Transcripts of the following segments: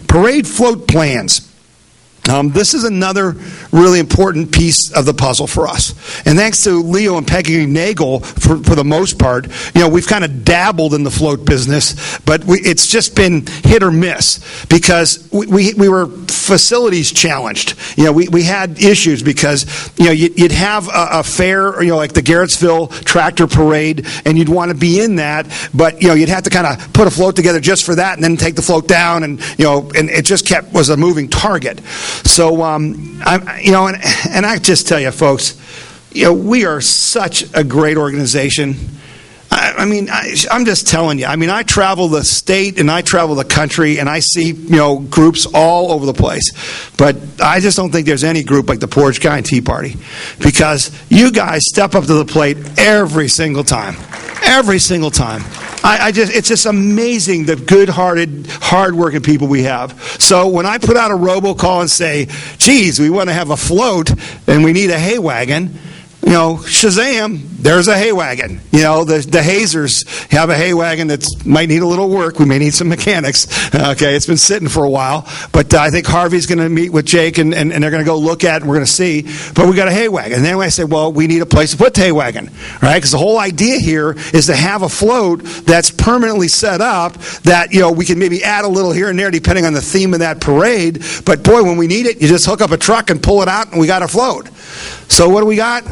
Parade float plans. This is another really important piece of the puzzle for us. And thanks to Leo and Peggy Nagel, for the most part, we've kind of dabbled in the float business, but it's just been hit or miss because we were facilities challenged. We had issues because, you'd have a fair, like the Garrettsville Tractor Parade, and you'd want to be in that, but, you'd have to kind of put a float together just for that and then take the float down, and it just was a moving target. So, and I just tell you, folks, we are such a great organization. I'm just telling you. I travel the state and I travel the country, and I see, groups all over the place. But I just don't think there's any group like the Portage County TEA Party, because you guys step up to the plate every single time. Every single time. It's just amazing the good-hearted, hard-working people we have. So when I put out a robocall and say, geez, we want to have a float and we need a hay wagon, Shazam, there's a hay wagon. The hazers have a hay wagon that might need a little work. We may need some mechanics. Okay, it's been sitting for a while. But I think Harvey's going to meet with Jake, and they're going to go look at it, and we're going to see. But we got a hay wagon. And then I say, well, we need a place to put the hay wagon, right? Because the whole idea here is to have a float that's permanently set up that, we can maybe add a little here and there depending on the theme of that parade. But, boy, when we need it, you just hook up a truck and pull it out, and we got a float. So what do we got?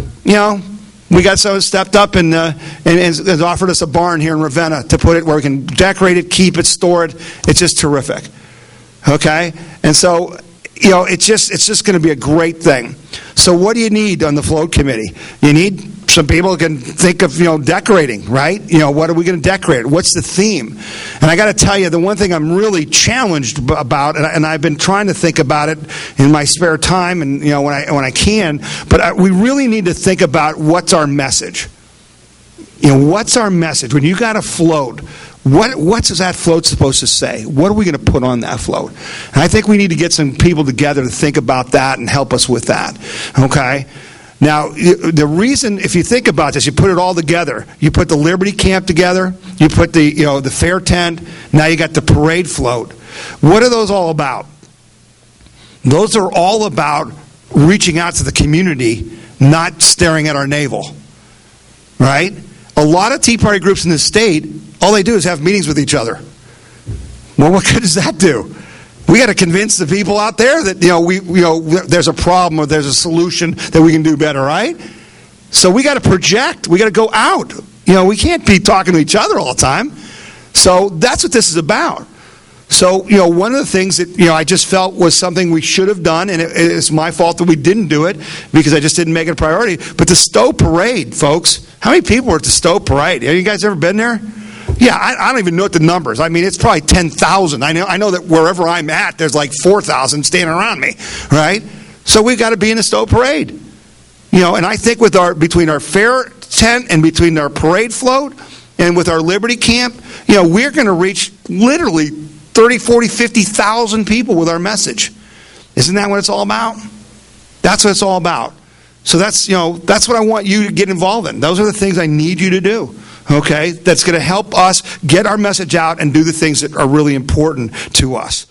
We got someone stepped up and offered us a barn here in Ravenna to put it where we can decorate it, keep it, store it. It's just terrific. Okay? And so, it's just going to be a great thing. So what do you need on the float committee? You need some people who can think of, decorating, right? What are we going to decorate? What's the theme? And I got to tell you, the one thing I'm really challenged about, and I've been trying to think about it in my spare time and, when I can, but we really need to think about what's our message. What's our message? When you got a float, what's that float supposed to say? What are we going to put on that float? And I think we need to get some people together to think about that and help us with that. Okay? Now, the reason, if you think about this, you put it all together. You put the Liberty Camp together. You put the fair tent. Now you got the parade float. What are those all about? Those are all about reaching out to the community, not staring at our navel. Right? A lot of Tea Party groups in the state, all they do is have meetings with each other. Well, what good does that do? We got to convince the people out there that there's a problem or there's a solution that we can do better, right? So we got to project. We got to go out. We can't be talking to each other all the time. So that's what this is about. So one of the things that I just felt was something we should have done, and it's my fault that we didn't do it because I just didn't make it a priority. But the Stowe Parade, folks, how many people were at the Stowe Parade? Have you guys ever been there? Yeah, I don't even know what the numbers. It's probably 10,000. I know that wherever I'm at, there's like 4,000 standing around me, right? So we've got to be in the Stowe Parade. And I think between our fair tent and between our parade float and with our Liberty Camp, we're going to reach literally 30, 40, 50,000 people with our message. Isn't that what it's all about? That's what it's all about. So that's what I want you to get involved in. Those are the things I need you to do. Okay, that's going to help us get our message out and do the things that are really important to us.